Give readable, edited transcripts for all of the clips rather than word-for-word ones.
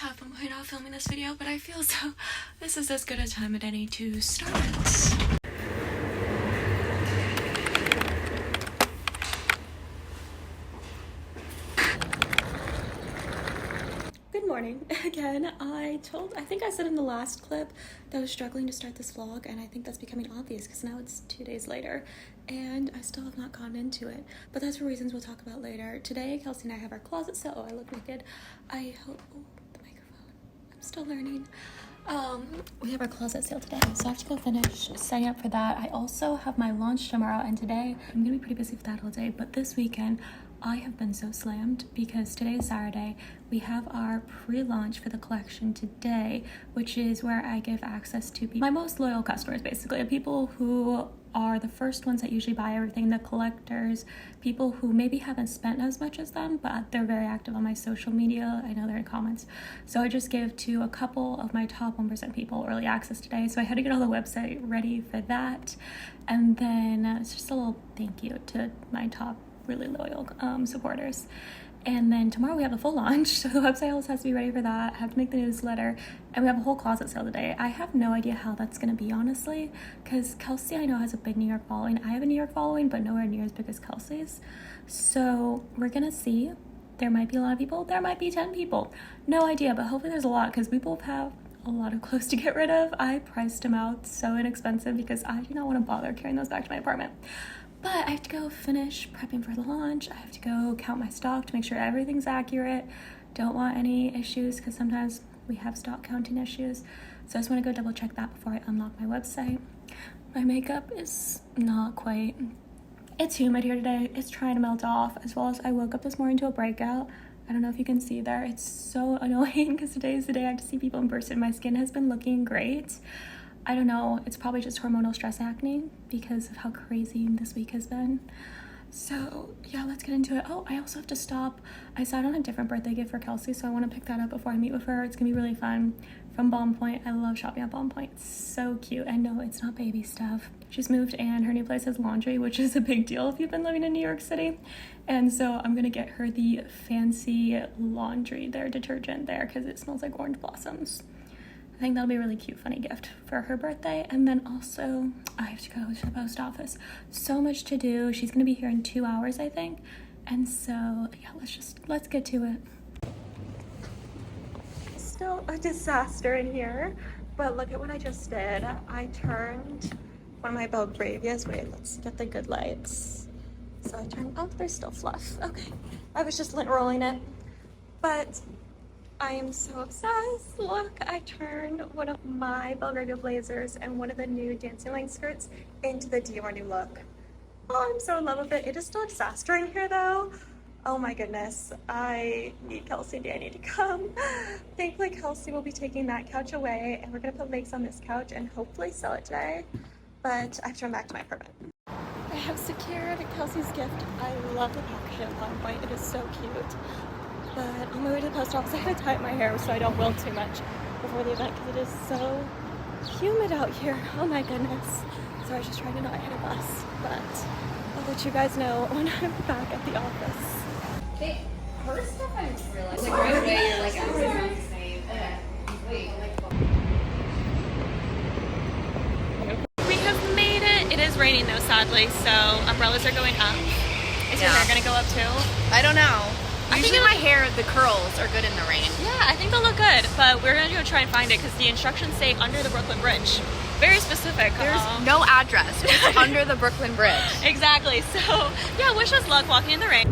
half one point off filming this video, but I feel so this is as good a time as any to start. Good morning again. I think I said in the last clip that I was struggling to start this vlog, and I think that's becoming obvious because now it's 2 days later and I still have not gotten into it, but that's for reasons we'll talk about later. Today Kelsey and I have our closet sale. Oh, I look naked. I hope the microphone. I'm still learning. We have our closet sale today, so I have to go finish setting up for that. I also have my launch tomorrow, and today I'm gonna be pretty busy with that all day, but this weekend I have been so slammed because today is Saturday. We have our pre-launch for the collection today, which is where I give access to my most loyal customers, basically, the people who are the first ones that usually buy everything, the collectors, people who maybe haven't spent as much as them, but they're very active on my social media. I know they're in comments. So I just give to a couple of my top 1% people early access today. So I had to get all the website ready for that. And then it's just a little thank you to my top really loyal supporters. And then tomorrow we have the full launch, so the website also has to be ready for that. I have to make the newsletter, and we have a whole closet sale today. I have no idea how that's gonna be, honestly, because Kelsey I know has a big New York following. I have a New York following, but nowhere near as big as Kelsey's. So we're gonna see. There might be a lot of people, there might be 10 people. No idea, but hopefully there's a lot, because we both have a lot of clothes to get rid of. I priced them out so inexpensive because I do not want to bother carrying those back to my apartment. But I have to go finish prepping for the launch. I have to go count my stock to make sure everything's accurate. Don't want any issues because sometimes we have stock counting issues. So I just want to go double check that before I unlock my website. My makeup is not quite. It's humid here today. It's trying to melt off, as well as I woke up this morning to a breakout. I don't know if you can see there. It's so annoying because today is the day I have to see people in person. My skin has been looking great. I don't know, it's probably just hormonal stress acne because of how crazy this week has been. So yeah, let's get into it. Oh, I also have to stop. I decided on a different birthday gift for Kelsey, so I want to pick that up before I meet with her. It's gonna be really fun. From Balm Point. I love shopping at Balm Point. It's so cute. And no, it's not baby stuff. She's moved and her new place has laundry, which is a big deal if you've been living in New York City. And so I'm gonna get her the fancy laundry, their detergent there, because it smells like orange blossoms. I think that'll be a really cute, funny gift for her birthday. And then also, I have to go to the post office. So much to do. She's gonna be here in 2 hours, I think. And so, yeah, let's get to it. Still a disaster in here, but look at what I just did. I turned one of my Belgravias. Wait, let's get the good lights. So I turned, oh, there's still fluff. Okay, I was just lint rolling it, but I am so obsessed. Look, I turned one of my Belgravia blazers and one of the new dancing length skirts into the Dior new look. Oh, I'm so in love with it. It is still a disaster in here though. Oh my goodness. I need Kelsey and Danny to come. Thankfully, Kelsey will be taking that couch away, and we're gonna put legs on this couch and hopefully sell it today. But I have to run back to my apartment. I have secured Kelsey's gift. I love the packaging at Balm Point. It is so cute. But on my way to the post office, I had to tie up my hair so I don't wilt too much before the event because it is so humid out here. Oh my goodness. So I was just trying to not hit a bus, but I'll let you guys know when I'm back at the office. Her stuff I didn't realize. Like right away, you're like, everything's the same. Okay. Wait, We have made it. It is raining though, sadly, so umbrellas are going up. Is your hair gonna go up too? I don't know. Usually my hair, the curls are good in the rain. Yeah, I think they'll look good, but we're gonna go try and find it because the instructions say under the Brooklyn Bridge. Very specific. There's no address, just under the Brooklyn Bridge. Exactly. So yeah, wish us luck walking in the rain.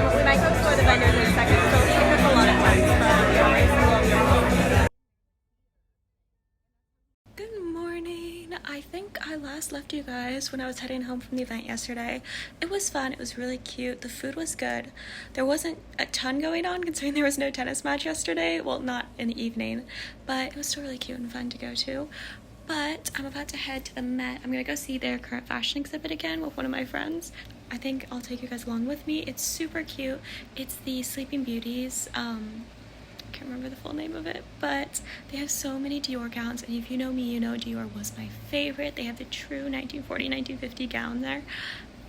We might go explore the vendors in a second, so it's taking us a lot of time. Good morning. I think I last left you guys when I was heading home from the event yesterday. It was fun. It was really cute. The food was good. There wasn't a ton going on considering there was no tennis match yesterday. Well, not in the evening, but it was still really cute and fun to go to. But I'm about to head to the Met. I'm gonna go see their current fashion exhibit again with one of my friends. I think I'll take you guys along with me. It's super cute. It's the Sleeping Beauties can't remember the full name of it, but they have so many Dior gowns, and if you know me, you know Dior was my favorite. They have the true 1940, 1950 gown there.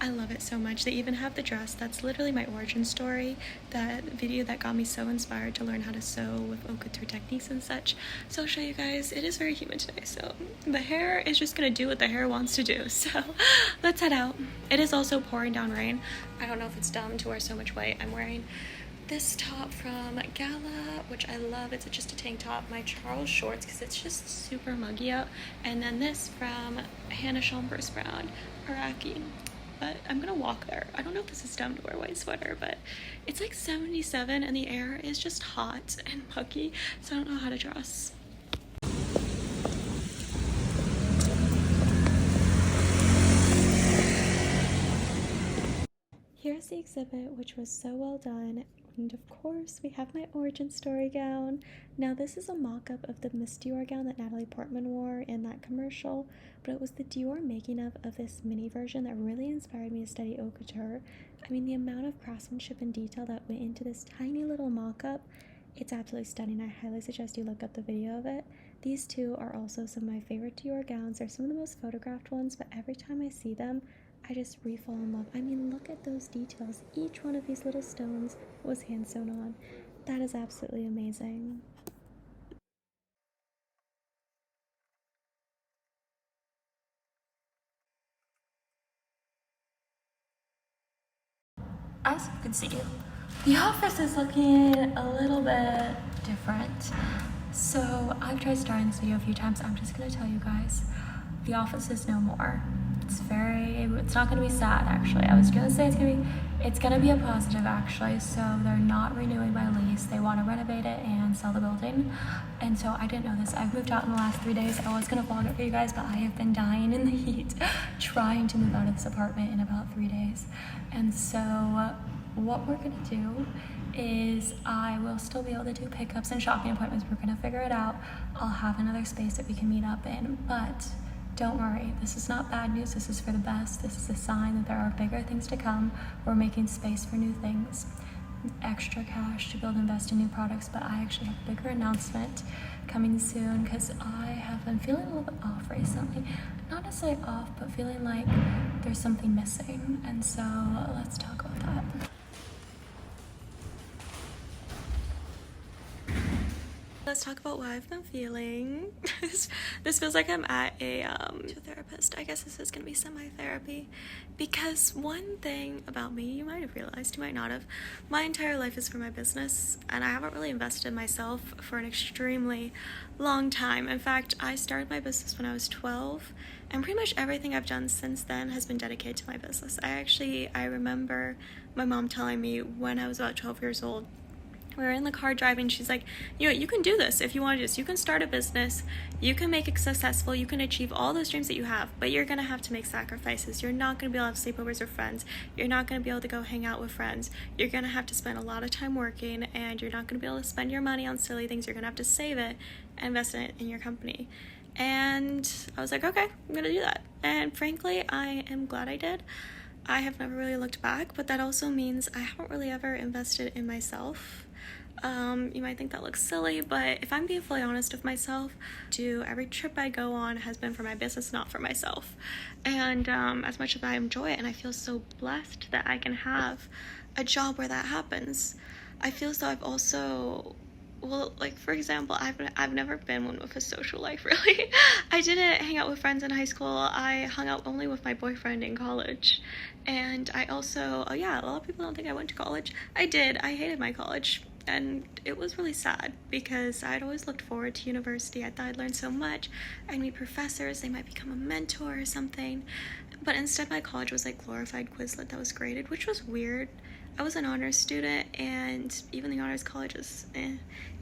I love it so much. They even have the dress. That's literally my origin story. That video that got me so inspired to learn how to sew with haute couture techniques and such. So I'll show you guys. It is very humid today, so the hair is just gonna do what the hair wants to do. So let's head out. It is also pouring down rain. I don't know if it's dumb to wear so much white. I'm wearing this top from Gala, which I love. It's just a tank top. My Charles shorts, because it's just super muggy out. And then this from Hannah Schaumburg's brand, Iraqi. But I'm gonna walk there. I don't know if this is dumb to wear a white sweater, but it's like 77 and the air is just hot and muggy, so I don't know how to dress. Here's the exhibit, which was so well done. And of course, we have my origin story gown. Now, this is a mock-up of the Miss Dior gown that Natalie Portman wore in that commercial, but it was the Dior making of this mini version that really inspired me to study haute couture. I mean, the amount of craftsmanship and detail that went into this tiny little mock-up, it's absolutely stunning. I highly suggest you look up the video of it. These two are also some of my favorite Dior gowns. They're some of the most photographed ones, but every time I see them, I just re-fall in love. I mean, look at those details. Each one of these little stones was hand sewn on. That is absolutely amazing. As you can see, the office is looking a little bit different. So I've tried starting this video a few times. I'm just gonna tell you guys, the office is no more. It's not gonna be sad, actually. I was gonna say it's gonna be a positive, actually. So they're not renewing my lease. They want to renovate it and sell the building. And so I didn't know this. I've moved out in the last 3 days. I was gonna vlog it for you guys, but I have been dying in the heat trying to move out of this apartment in about 3 days. And so what we're gonna do is I will still be able to do pickups and shopping appointments. We're gonna figure it out. I'll have another space that we can meet up in, but don't worry, this is not bad news. This is for the best. This is a sign that there are bigger things to come. We're making space for new things, extra cash to build and invest in new products, but I actually have a bigger announcement coming soon because I have been feeling a little bit off recently. Not necessarily off, but feeling like there's something missing, and so let's talk about that. Let's talk about what I've been feeling. This feels like I'm at a therapist. I guess this is gonna be semi-therapy, because one thing about me, you might have realized, you might not have, my entire life is for my business, and I haven't really invested in myself for an extremely long time. In fact, I started my business when I was 12, and pretty much everything I've done since then has been dedicated to my business. I remember my mom telling me when I was about 12 years old, we were in the car driving, she's like, you know, you can do this if you want to do this. You can start a business, you can make it successful, you can achieve all those dreams that you have, but you're going to have to make sacrifices. You're not going to be able to have sleepovers with friends. You're not going to be able to go hang out with friends. You're going to have to spend a lot of time working, and you're not going to be able to spend your money on silly things. You're going to have to save it and invest in it in your company. And I was like, okay, I'm going to do that. And frankly, I am glad I did. I have never really looked back, but that also means I haven't really ever invested in myself. You might think that looks silly, but if I'm being fully honest with myself, every trip I go on has been for my business, not for myself. And as much as I enjoy it, and I feel so blessed that I can have a job where that happens, I feel as though I've also, well, like, for example, I've never been one with a social life, really. I didn't hang out with friends in high school. I hung out only with my boyfriend in college. And I also, a lot of people don't think I went to college. I did. I hated my college. And it was really sad because I'd always looked forward to university. I thought I'd learn so much. I'd meet professors. They might become a mentor or something. But instead, my college was like glorified Quizlet that was graded, which was weird. I was an honors student, and even the honors college is in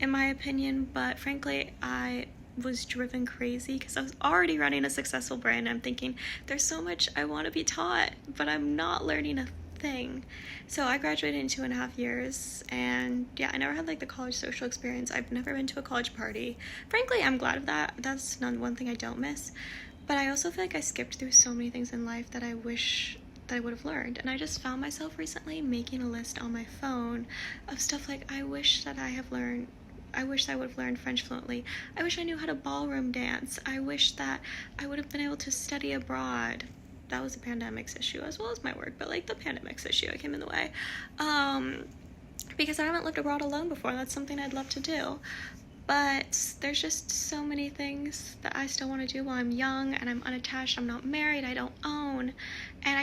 my opinion. But frankly, I was driven crazy because I was already running a successful brand. I'm thinking, there's so much I want to be taught, but I'm not learning a thing. So I graduated in 2.5 years, and I never had like the college social experience. I've never been to a college party. Frankly, I'm glad of that. That's one thing I don't miss. But I also feel like I skipped through so many things in life that I wish that I would have learned. And I just found myself recently making a list on my phone of stuff like I wish that I have learned I wish I would have learned French fluently. I wish I knew how to ballroom dance. I wish that I would have been able to study abroad. That was a pandemic's issue as well as my work, but like the pandemic's issue, it came in the way. Because I haven't lived abroad alone before. That's something I'd love to do. But there's just so many things that I still want to do while I'm young and I'm unattached, I'm not married, I don't own. And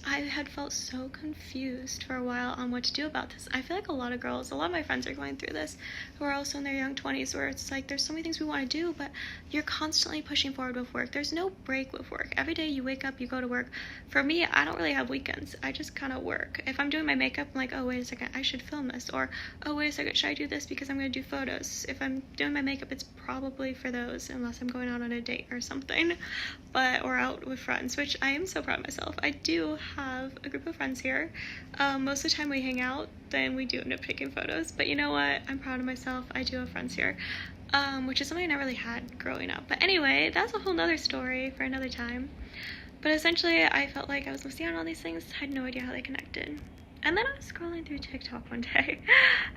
I had felt so confused for a while on what to do about this. I feel like a lot of girls, a lot of my friends are going through this, who are also in their young 20s, where it's like there's so many things we want to do, but you're constantly pushing forward with work. There's no break with work. Every day you wake up, you go to work. For me, I don't really have weekends. I just kind of work. If I'm doing my makeup, I'm like, oh, wait a second, I should film this. Or, oh, wait a second, should I do this because I'm going to do photos? If I'm doing my makeup, it's probably for those, unless I'm going out on a date or something, or out with friends, which I am so proud of myself. I do have a group of friends here. Most of the time we hang out, then we do end up taking photos, but you know what, I'm proud of myself. I do have friends here, which is something I never really had growing up. But anyway, that's a whole nother story for another time. But essentially, I felt like I was missing out on all these things, had no idea how they connected. And then I was scrolling through TikTok one day,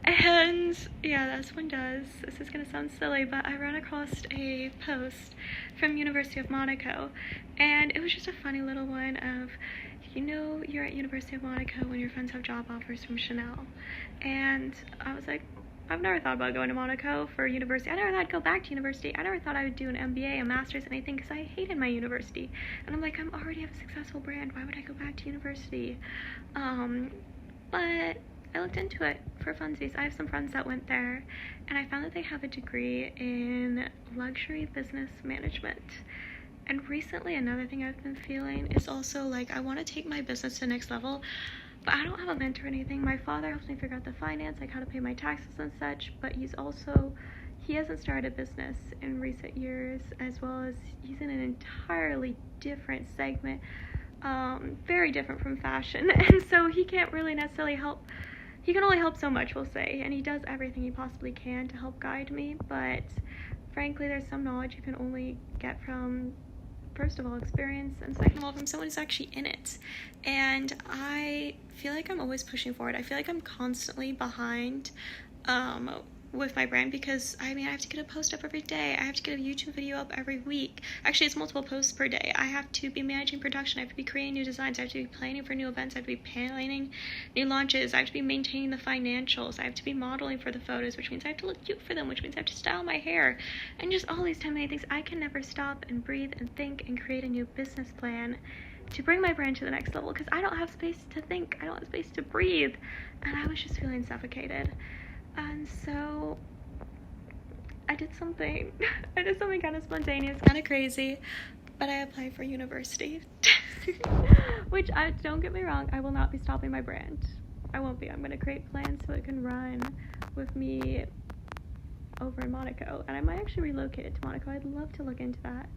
and yeah, that's one does. This is gonna sound silly, but I ran across a post from University of Monaco, and it was just a funny little one of, you know, you're at University of Monaco when your friends have job offers from Chanel. And I was like, I've never thought about going to Monaco for university. I never thought I'd go back to university. I never thought I would do an MBA, a master's, anything, because I hated my university. And I'm like, I'm already have a successful brand. Why would I go back to university? But I looked into it for funsies. I have some friends that went there, and I found that they have a degree in luxury business management. And recently, another thing I've been feeling is also like, I want to take my business to the next level, but I don't have a mentor or anything. My father helps me figure out the finance, like how to pay my taxes and such, but he hasn't started a business in recent years, as well as he's in an entirely different segment, very different from fashion, and so he can't really necessarily help. He can only help so much, we'll say, and he does everything he possibly can to help guide me, but frankly, there's some knowledge you can only get from, first of all, experience, and second of all, from someone who's actually in it. And I feel like I'm always pushing forward. I feel like I'm constantly behind with my brand, because I have to get a post up every day. I have to get a YouTube video up every week. Actually, it's multiple posts per day. I have to be managing production. I have to be creating new designs. I have to be planning for new events. I have to be planning new launches. I have to be maintaining the financials. I have to be modeling for the photos, which means I have to look cute for them, which means I have to style my hair, and just all these many things. I can never stop and breathe and think and create a new business plan to bring my brand to the next level, because I don't have space to think. I don't have space to breathe, and I was just feeling suffocated. And so I did something kind of spontaneous, kind of crazy, but I applied for university. Which, don't get me wrong, I will not be stopping my brand. I won't be. I'm going to create plans so it can run with me over in Monaco, and I might actually relocate it to Monaco. I'd love to look into that.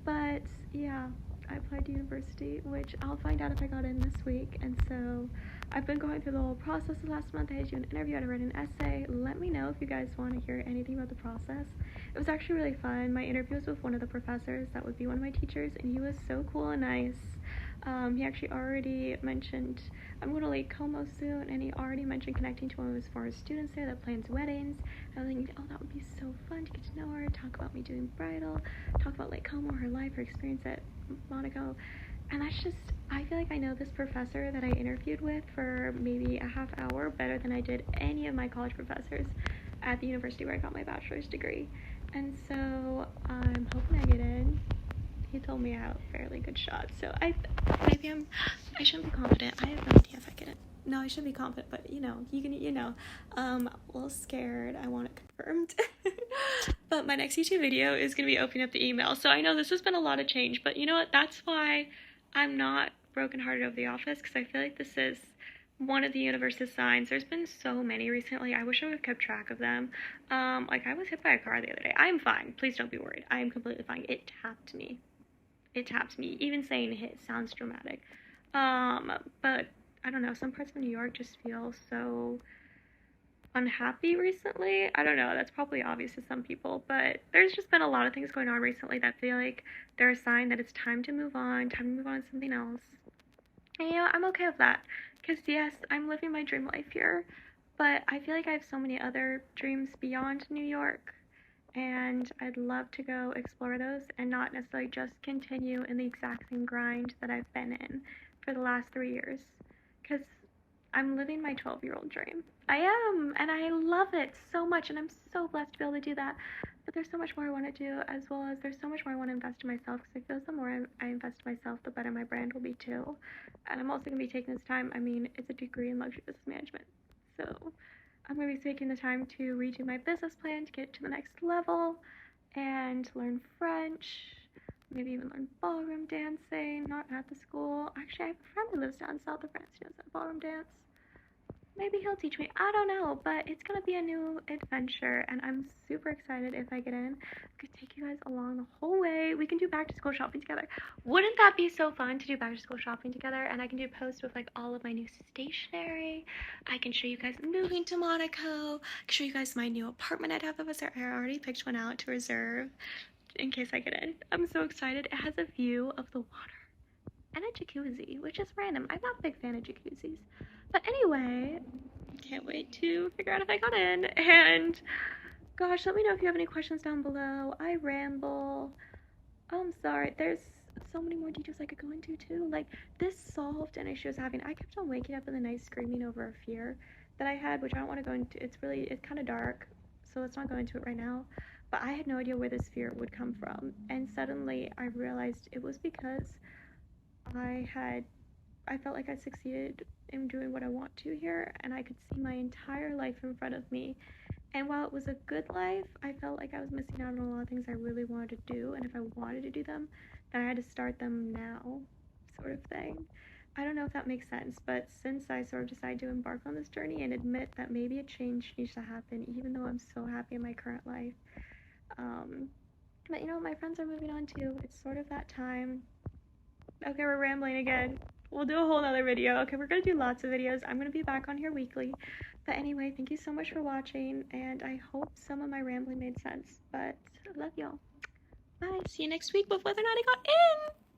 But yeah, I applied to university, which I'll find out if I got in this week. And so I've been going through the whole process the last month. I had to do an interview, I had to write an essay. Let me know if you guys want to hear anything about the process. It was actually really fun. My interview was with one of the professors that would be one of my teachers, and he was so cool and nice. He actually already mentioned, I'm going to Lake Como soon, and he already mentioned connecting to one of his former students there that plans weddings. I was thinking, oh, that would be so fun to get to know her, talk about me doing bridal, talk about Lake Como, her life, her experience at Monaco. And that's just, I feel like I know this professor that I interviewed with for maybe a half hour better than I did any of my college professors at the university where I got my bachelor's degree. And so I'm hoping I get in. He told me I have a fairly good shot, so I shouldn't be confident. I have no idea if I get it. No, I should be confident, but a little scared. I want it confirmed. But my next YouTube video is going to be opening up the email, so I know this has been a lot of change, but you know what, that's why I'm not brokenhearted over the office, because I feel like this is one of the universe's signs. There's been so many recently. I wish I would have kept track of them. Like, I was hit by a car the other day. I'm fine. Please don't be worried. I am completely fine. It tapped me. Even saying hit sounds dramatic. But I don't know, some parts of New York just feel so unhappy recently. I don't know, that's probably obvious to some people, but there's just been a lot of things going on recently that feel like they're a sign that it's time to move on to something else. And I'm okay with that, because yes, I'm living my dream life here, But I feel like I have so many other dreams beyond New York, and I'd love to go explore those and not necessarily just continue in the exact same grind that I've been in for the last 3 years. Because I'm living my 12-year-old dream. I am, and I love it so much, and I'm so blessed to be able to do that. But there's so much more I want to do, as well as there's so much more I want to invest in myself, because I feel the more I invest in myself, the better my brand will be too. And I'm also going to be taking this time, I mean, it's a degree in luxury business management. So I'm going to be taking the time to redo my business plan to get to the next level and learn French, maybe even learn ballroom dancing, not at the school. Actually, I have a friend who lives down south of France who knows how to ballroom dance. Maybe he'll teach me. I don't know, but it's going to be a new adventure, and I'm super excited if I get in. I could take you guys along the whole way. We can do back to school shopping together. Wouldn't that be so fun to do back to school shopping together? And I can do posts with like all of my new stationery. I can show you guys moving to Monaco. I can show you guys my new apartment I'd have of us. I already picked one out to reserve in case I get in. I'm so excited. It has a view of the water and a jacuzzi, which is random. I'm not a big fan of jacuzzis. But anyway, can't wait to figure out if I got in. And gosh, let me know if you have any questions down below. I ramble. I'm sorry. There's so many more details I could go into too. Like, this solved an issue I was having. I kept on waking up in the night screaming over a fear that I had, which I don't want to go into. It's kind of dark, so let's not go into it right now. But I had no idea where this fear would come from. And suddenly I realized it was because I felt like I succeeded in doing what I want to here, and I could see my entire life in front of me. And while it was a good life, I felt like I was missing out on a lot of things I really wanted to do, and if I wanted to do them, then I had to start them now, sort of thing. I don't know if that makes sense, but since I sort of decided to embark on this journey and admit that maybe a change needs to happen, even though I'm so happy in my current life, but you know, my friends are moving on too. It's sort of that time. Okay, we're rambling again. We'll do a whole nother video. Okay, we're gonna do lots of videos. I'm gonna be back on here weekly. But anyway, thank you so much for watching, and I hope some of my rambling made sense. But I love y'all. Bye. See you next week with whether or not I got in.